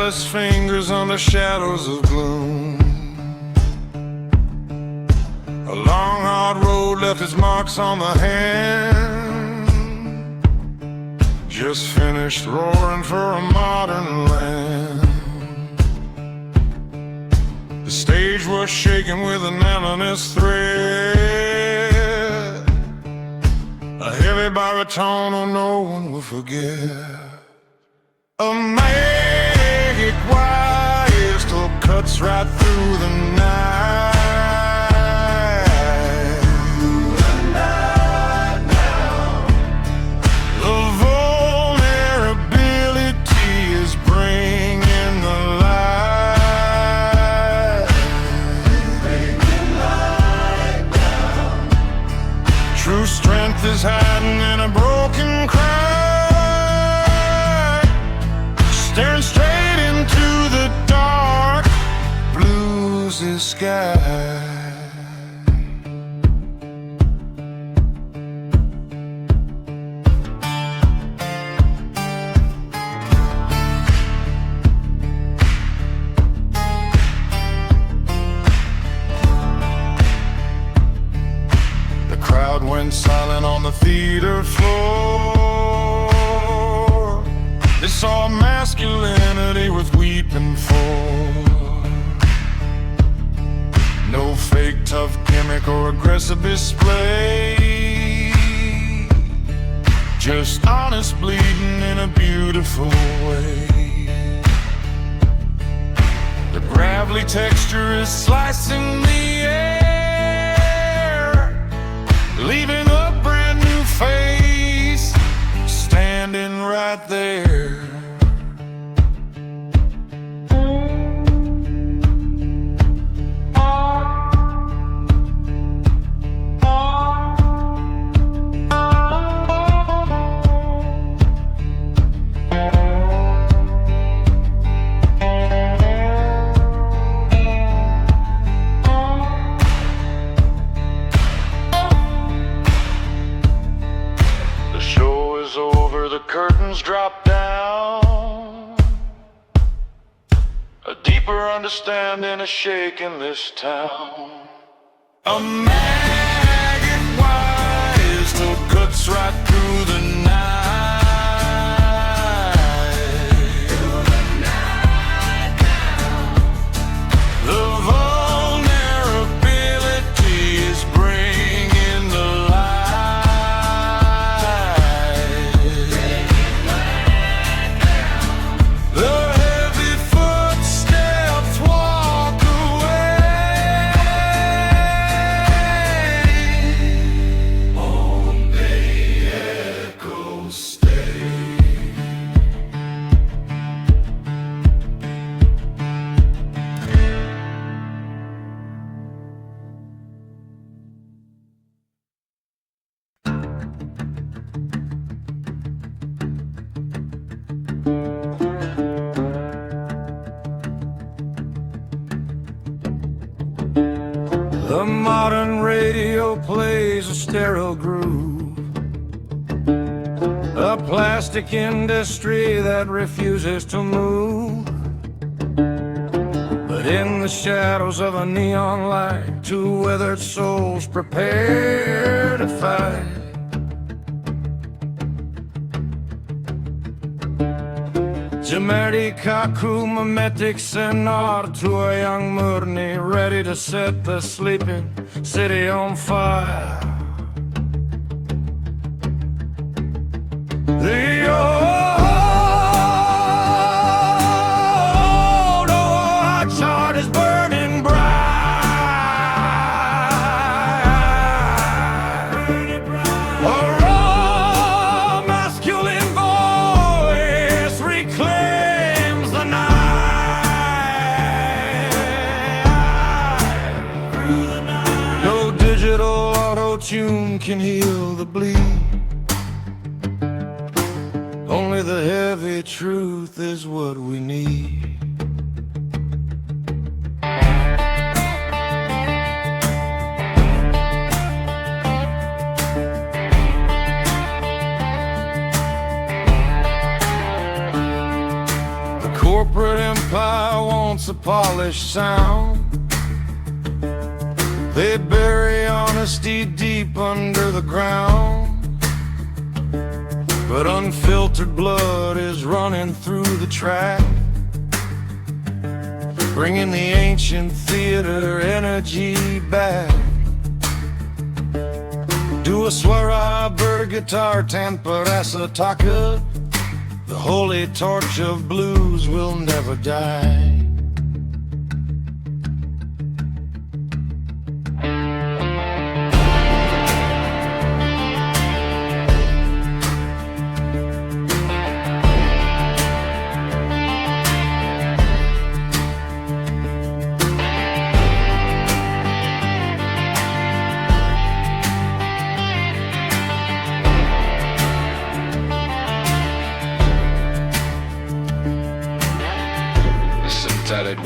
careless fingers on the shadows of gloom. A long hard road left its marks on the hand. Just finished roaring for a modern land. The stage was shaking with an endless thread, a heavy baritone oh no one will forget. A magic wire still cuts right through the night. The vulnerability is bringing the light. True strength is hiding in a broken cry, staring straight into the dark blues sky. The crowd went silent on the theater floor. They saw masculinity with weeping for. No fake tough gimmick or aggressive display, just honest bleeding in a beautiful way. The gravelly texture is slicing the air, leaving a brand new face standing right there. Drop down, a deeper understanding is shaking this town. A maggot wire still cuts right through the night. Through the night now. The vulnerability is bringing the The modern radio plays a sterile groove, a plastic industry that refuses to move. But in the shadows of a neon light, two weathered souls prepare to fight. Jamerdi kaku mimetic senar to a young Murni, ready to set the sleeping city on fire. The old heart is burning bright. A raw masculine voice reclaims the night. No digital auto-tune can heal the bleed. Only the heavy truth is what we need. The corporate empire wants a polished sound. They bury honesty deep under the ground, but unfiltered blood is running through the track, bringing the ancient theater energy back. Do a swara, bird guitar, tamparasa, taka. The holy torch of blues will never die.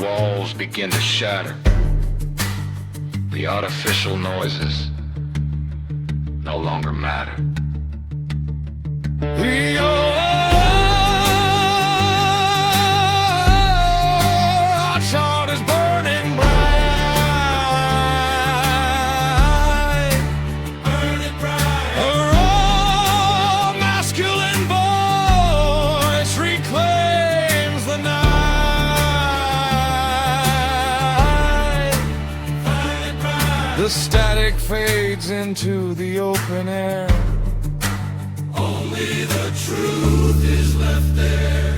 Walls begin to shatter. The artificial noises no longer matter. The old heart is burning bright, burning bright. A raw masculine voice reclaims the night. The static fades into the open air. Only the truth is left there.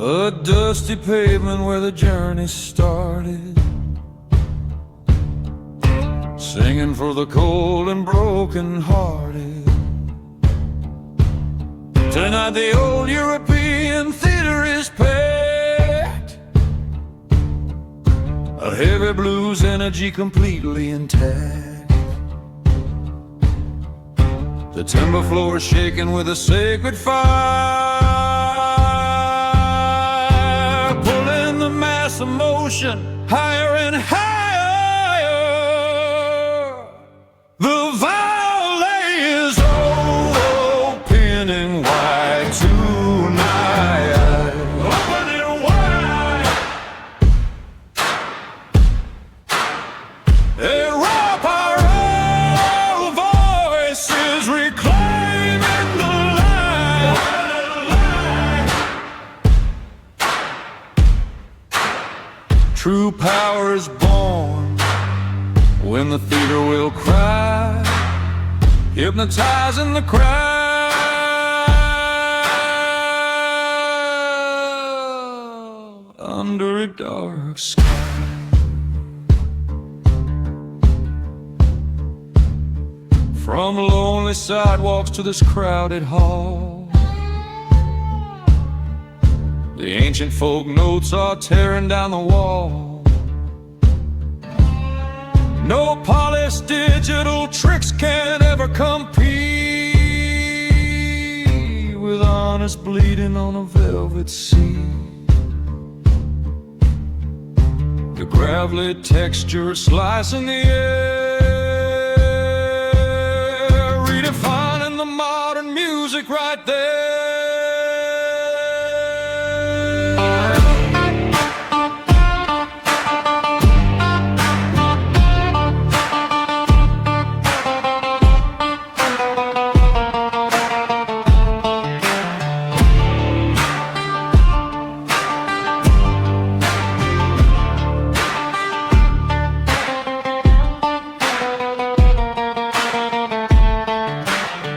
A dusty pavement where the journey started, singing for the cold and broken hearted. Tonight the old European theater is packed, a heavy blues energy completely intact. The timber floor is shaking with a sacred fire, pulling the mass of motion higher and higher. The valley is opening wide tonight, opening wide. A rapper voices reclaiming the light. True power is born when the theater will cry, hypnotizing the crowd under a dark sky. From lonely sidewalks to this crowded hall, the ancient folk notes are tearing down the wall. No polished digital tricks can ever compete with honest bleeding on a velvet sea. The gravelly texture slicing the air, redefining the modern music right there.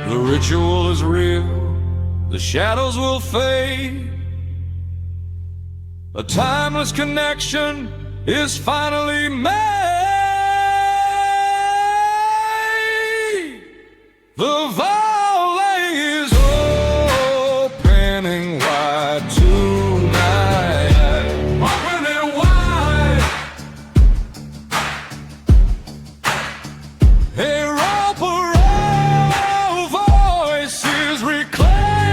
The ritual is real, the shadows will fade. A timeless connection is finally made. The valley is opening wide tonight, opening wide. A rapper voices reclaim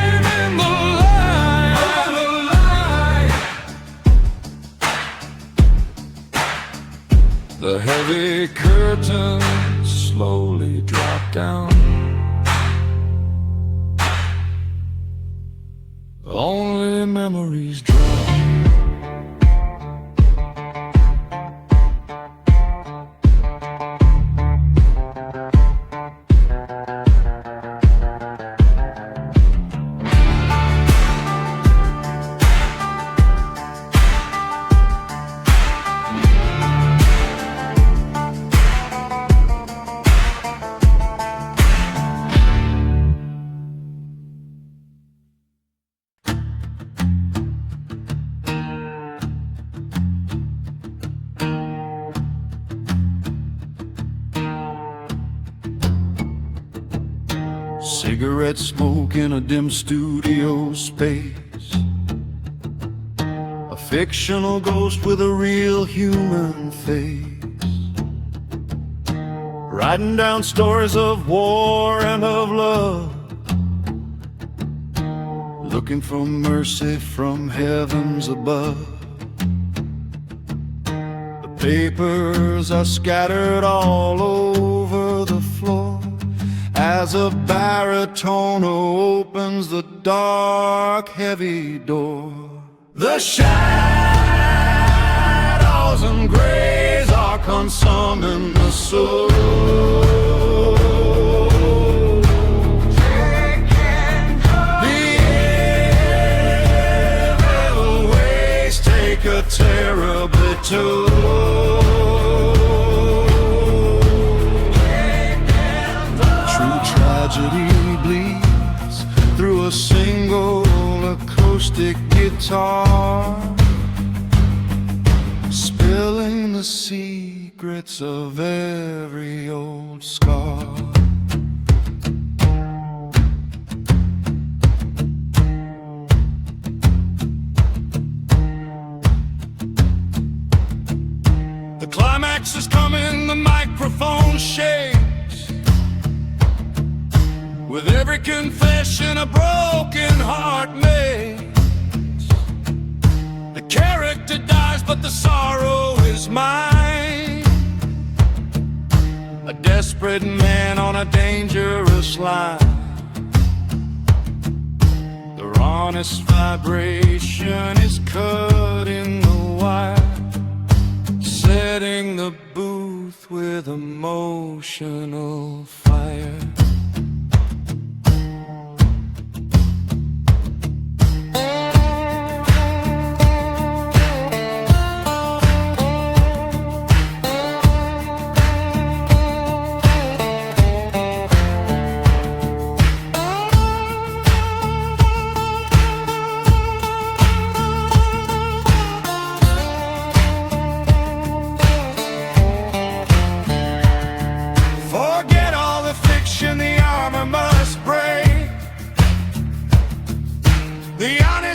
down. Only memories drown. Cigarette smoke in a dim studio space. A fictional ghost with a real human face. Writing down stories of war and of love. Looking for mercy from heavens above. The papers are scattered all over the floor as a baritone opens the dark, heavy door. The shadows and grays are consuming the soul. The evil ways take a terribly toll. Tragedy bleeds through a single acoustic guitar, spilling the secrets of every old scar. The climax is coming, the microphone shakes. With every confession a broken heart makes. The character dies but the sorrow is mine. A desperate man on a dangerous line. The rawnest vibration is cutting the wire, setting the booth with emotional fire.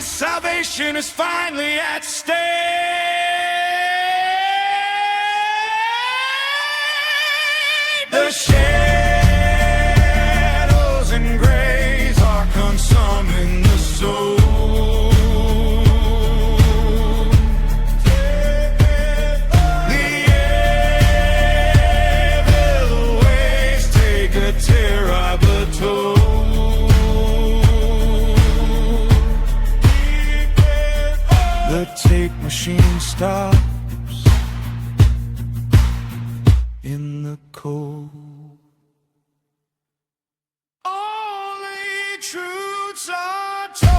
Salvation is finally at stake. The shadows and grays are consuming the soul. The evil ways take a terrible toll. The tape machine stops in the cold. Only truths are told.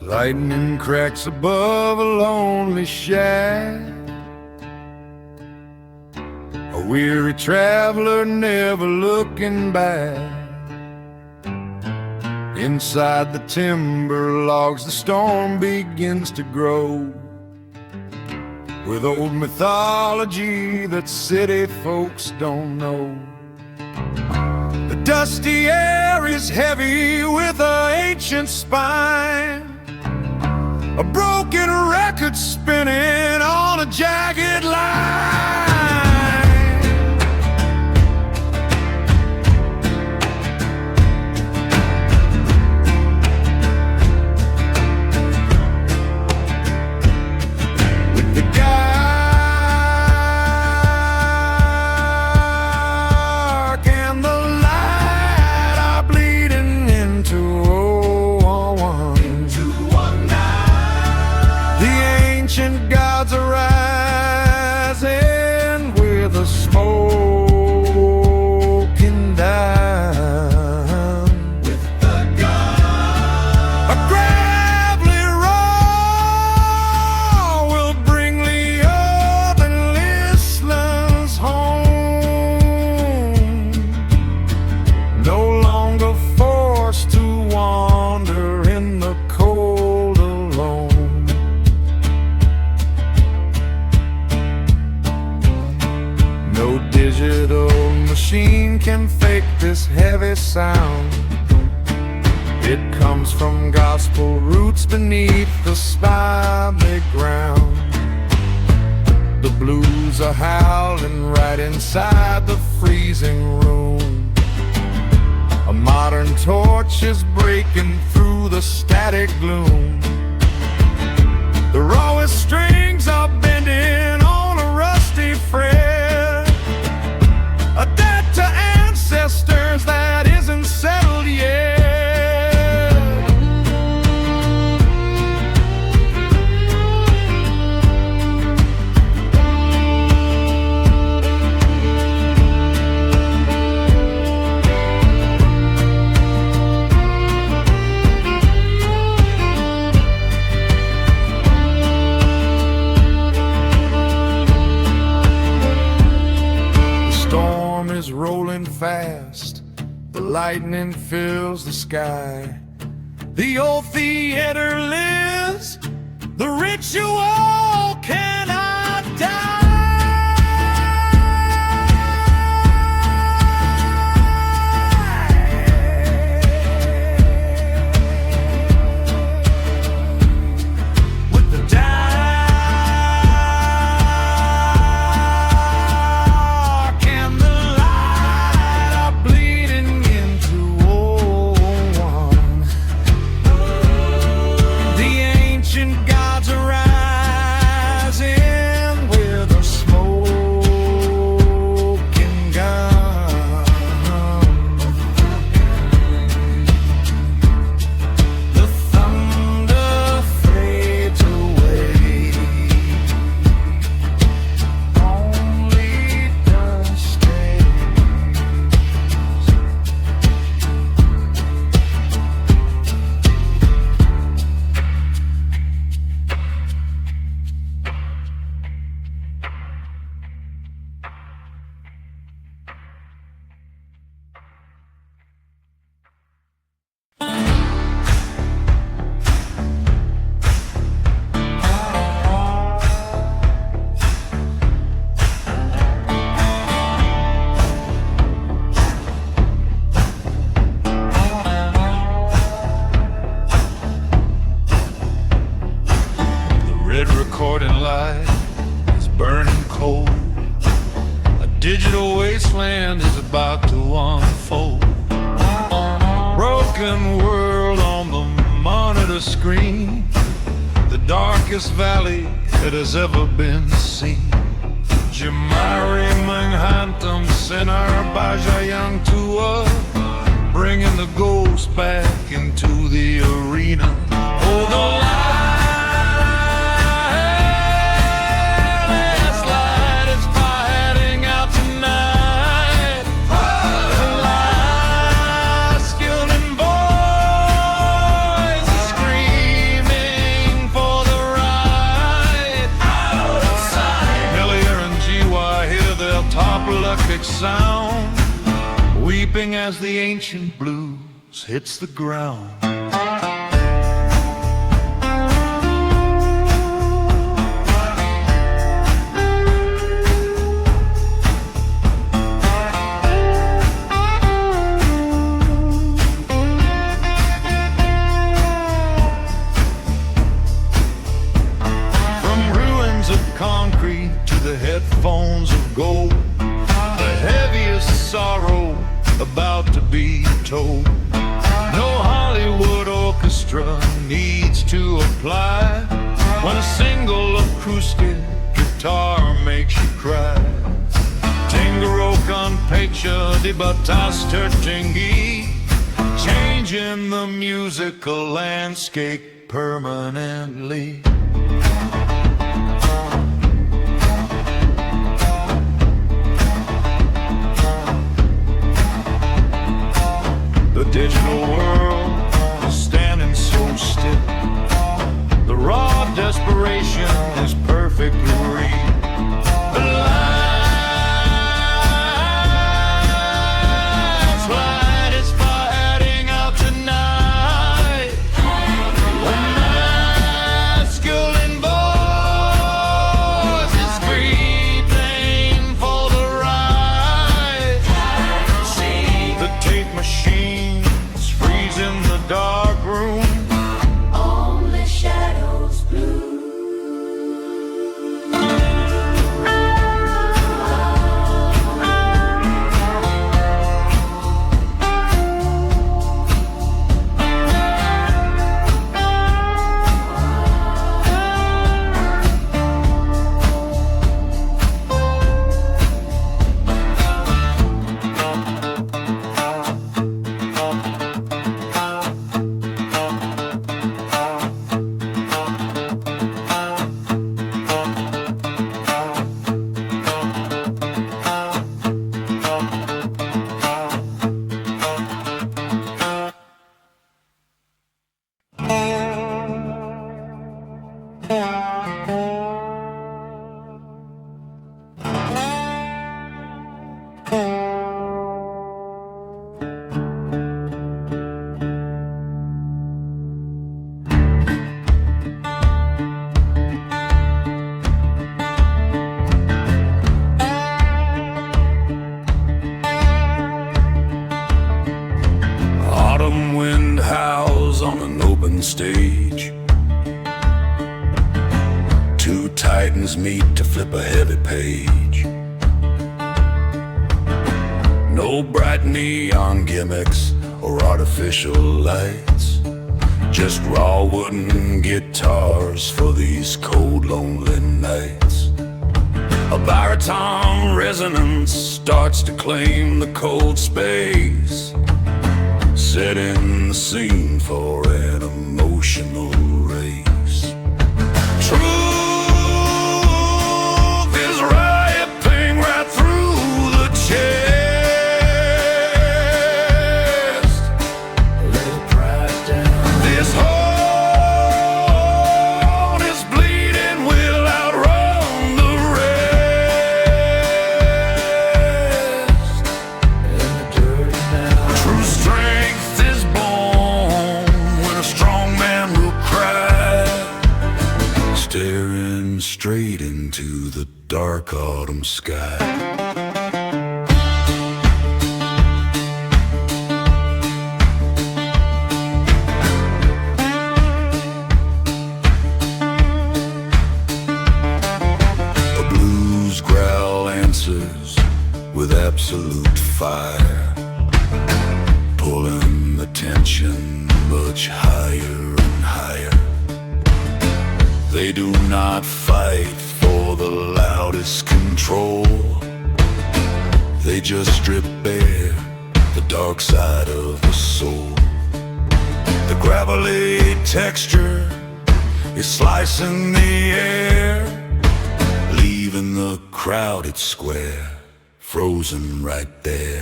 Lightning cracks above a lonely shack. A weary traveler never looking back. Inside the timber logs the storm begins to grow, with old mythology that city folks don't know. The dusty air is heavy with an ancient spine. A broken record spinning on a jagged line. With the dark and the light are bleeding into one night. The ancient gods are rising with a smoking down. With the gun, a gravelly roar will bring the urban listeners home. No longer forced to wander in the cold alone. No digital machine can fake this heavy sound. It comes from gospel roots beneath the spiny ground. The blues are howling right inside the freezing room. A modern torch is breaking through the static gloom. The rawest strings are bending on a rusty fret, a debt to ancestors that isn't settled yet. The storm is rolling fast, the lightning fills the sky. The old theater lives, the ritual cannot die. With the dark and the light are bleeding into one. The ancient gods are rising with a smoking gun. The thunder fades away, only dust stays. The red recording light is burning cold. A digital wasteland is about to unfold. Broken world on the monitor screen, the darkest valley that has ever been seen. Jamari Manghantam Senar Bajayang Tua, bringing the ghost back into the arena. Oh, the last light is fighting out tonight. The last skilled voice is screaming for the right. Outside, Millier and GY hear their top electric sound, weeping as the ancient blues hits the ground. orchestra needs to apply when a single acoustic guitar makes you cry. Tingero con pecho di battaster tinghi, changing the musical landscape permanently. The digital world is standing so still. The raw desperation is perfectly real. The lights light its fire heading out tonight. The masculine voice is screaming for the right. The tape machine in the dark room, only shadows blue. Autumn wind howls on an open stage. Two titans meet to flip a heavy page. No bright neon gimmicks or artificial lights, just raw wooden guitars for these cold, lonely nights. A baritone resonance starts to claim the cold space, setting the scene for an emotional race. Truth is ripping right through the chest. Lay pride down. This heart is bleeding, will outrun the rest. In the dirt now. True strength is born when a strong man will cry, staring straight into the dark autumn sky. A blues growl answers with absolute fire, pulling the tension much higher and higher. They do not fight for the loudest control. They just strip bare the dark side of the soul. The gravelly texture is slicing the air, leaving the crowded square frozen right there.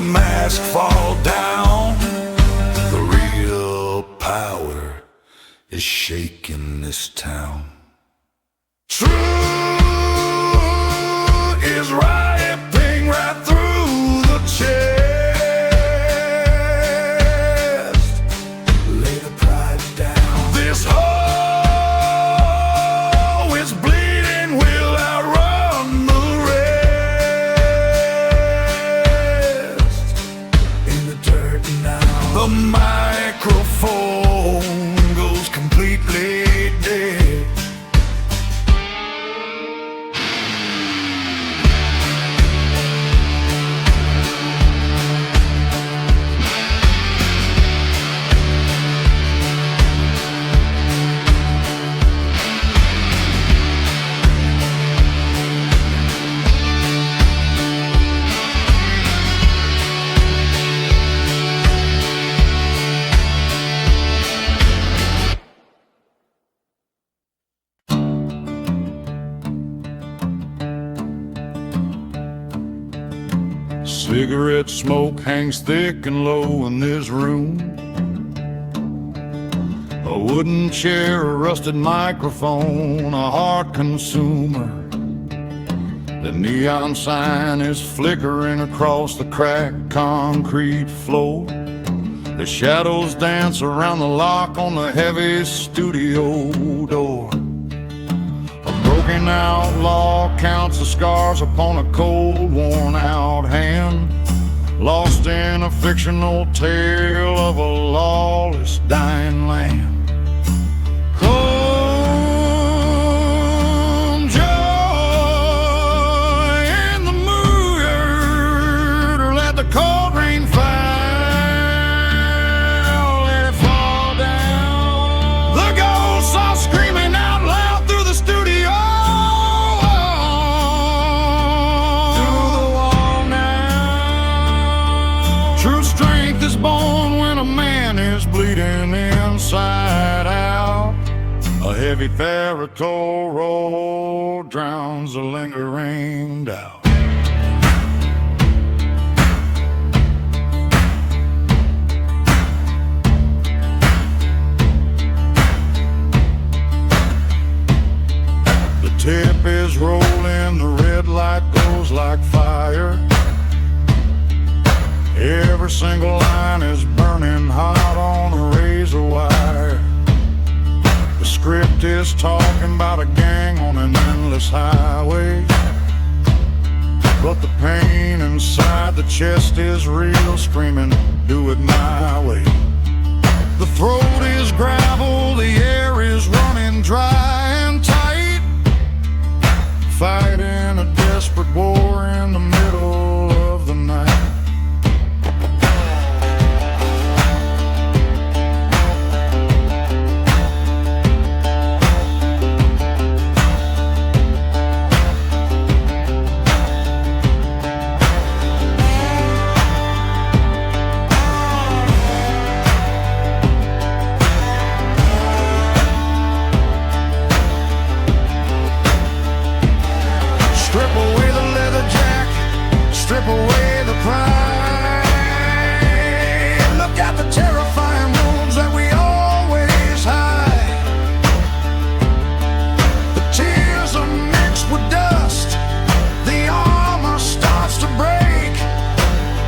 Mask fall down. The real power is shaking this town. Truth is ripping right through the chest. Lay the pride down. This heart Cigarette smoke hangs thick and low in this room. A wooden chair, a rusted microphone, a heart consumer. The neon sign is flickering across the cracked concrete floor. The shadows dance around the lock on the heavy studio door. A broken outlaw counts the scars upon a cold, worn-out hand, lost in a fictional tale of a lawless, dying land. Come, joy in the mood, or let the cold rain fall. Let it fall down. The ghosts are screaming out loud through the studio. Through the wall now. True strength is born when a man is bleeding inside out. A heavy baritone roll drowns the lingering doubt. The tip is rolling, the red light goes like fire. Every single line is burning hot on a razor wire. The script is talking about a gang on an endless highway, but the pain inside the chest is real, screaming, do it my way. The throat is gravel, the air is running dry and tight, fighting a desperate war in the middle of the night. Strip away the leather jack, strip away the pride. Look at the terrifying wounds that we always hide. The tears are mixed with dust, the armor starts to break.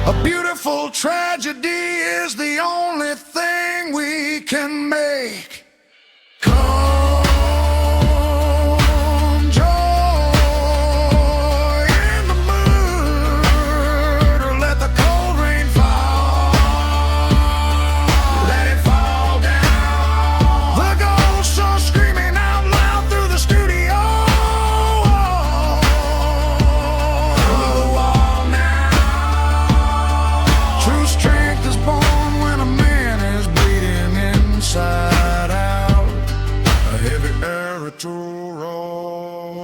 A beautiful tragedy is the only thing we can make.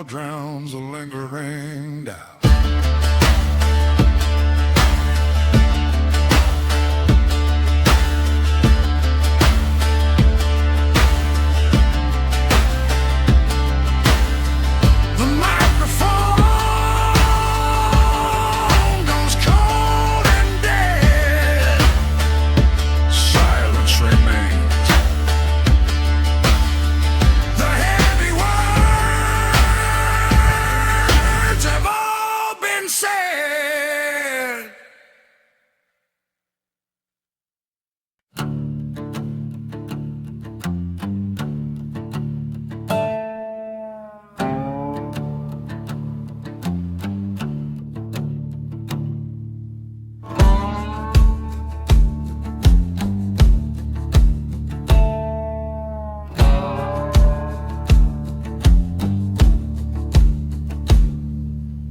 Drowns a lingering doubt. The microphone goes cold and dead. Silence remains. The heavy words have all been said.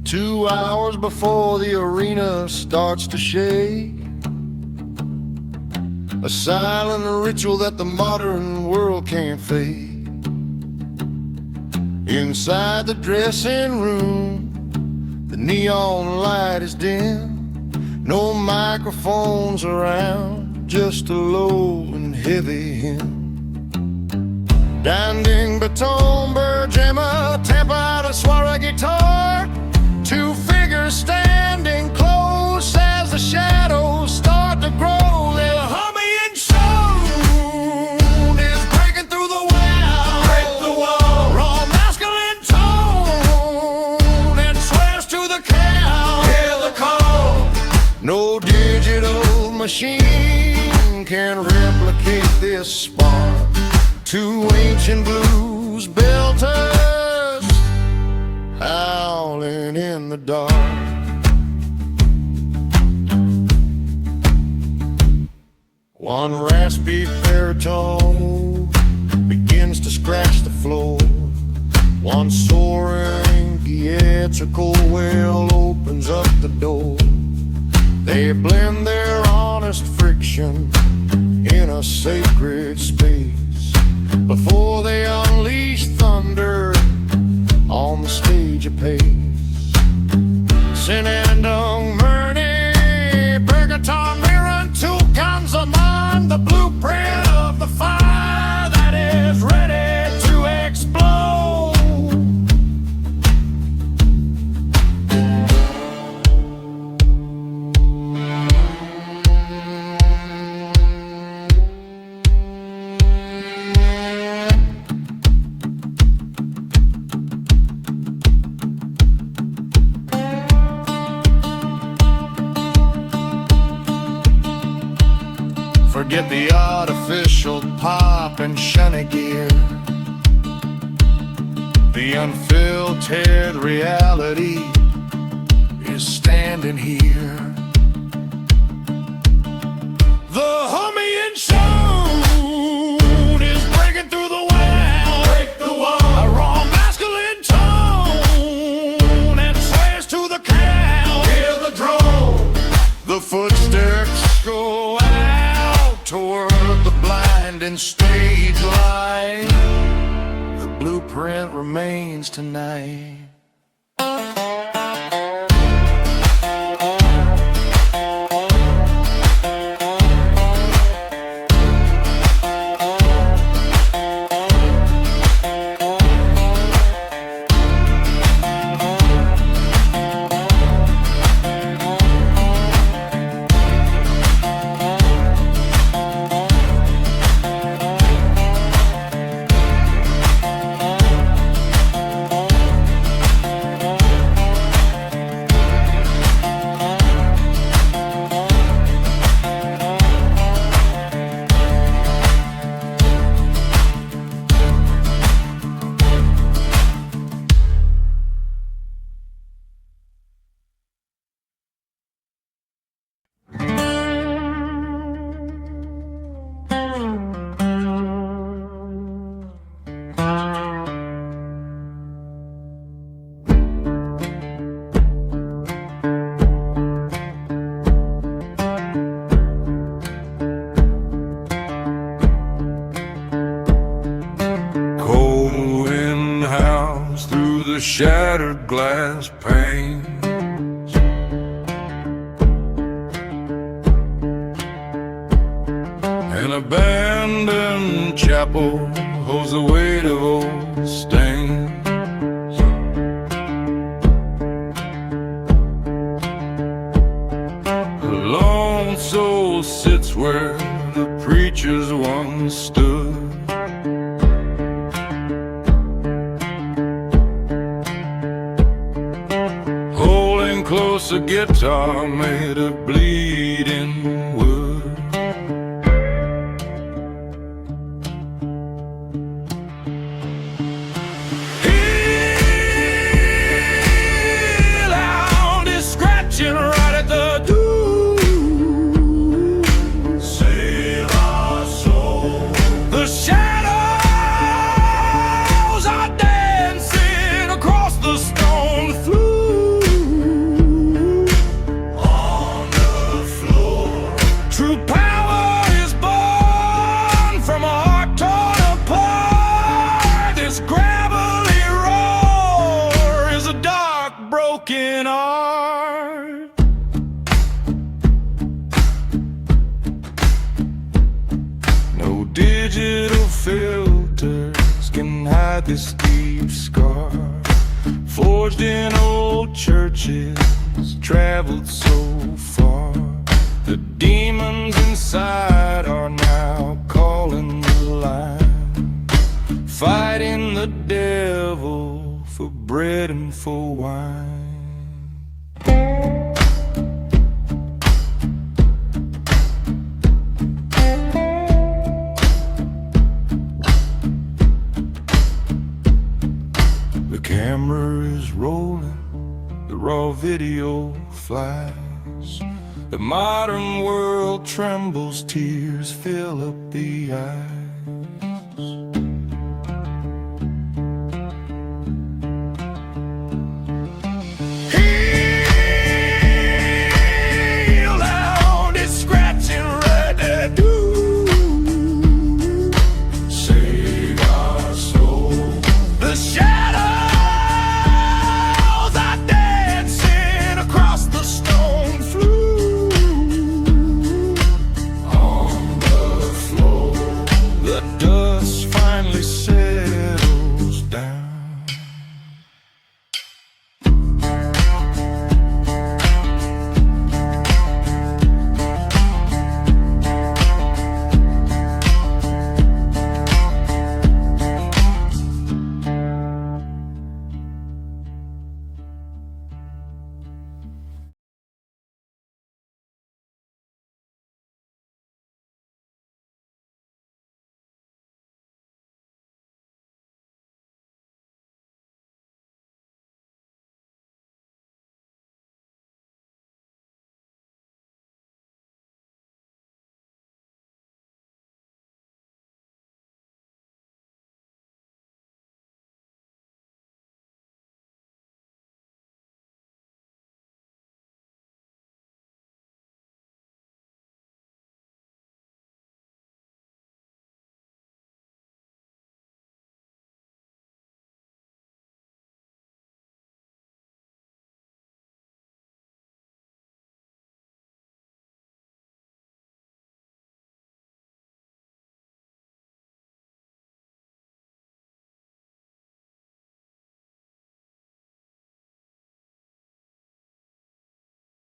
2 hours before the arena starts to shake, a silent ritual that the modern world can't fake. Inside the dressing room, the neon light is dim, no microphones around, just a low and heavy hymn. Danding baton, bergemma, tempered a soiree guitar, 2 figures standing close as machine can replicate this spark. Two ancient blues belters howling in the dark. One raspy baritone begins to scratch the floor. One soaring theatrical wail opens up the door. They blend their honest friction in a sacred space before they unleash thunder on the stage apace. Sinandung, Murney, Bergaton, Mirren, two guns among the blueprint of the fire that is ready to explode. Forget the artificial pop and shiny gear. The unfiltered reality is standing here. The humming sound is breaking through the wall. Break the wall. A raw masculine tone and swears to the cow. Hear the drone. The footsteps go out toward the blinding stage light. The blueprint remains tonight. Shattered glass panes, an abandoned chapel holds the weight of old stains. A lone soul sits where the preachers once stood. Close a guitar made of bleeding wood. Heel out is scratching right at the door. Save our soul. The shadows are dancing across the stone floor. Broken art. No digital filters can hide this deep scar, forged in old churches, traveled so far. The demons inside are now calling the line, fighting the devil for bread and for wine. The camera is rolling, the raw video flies. The modern world trembles, tears fill up the eyes.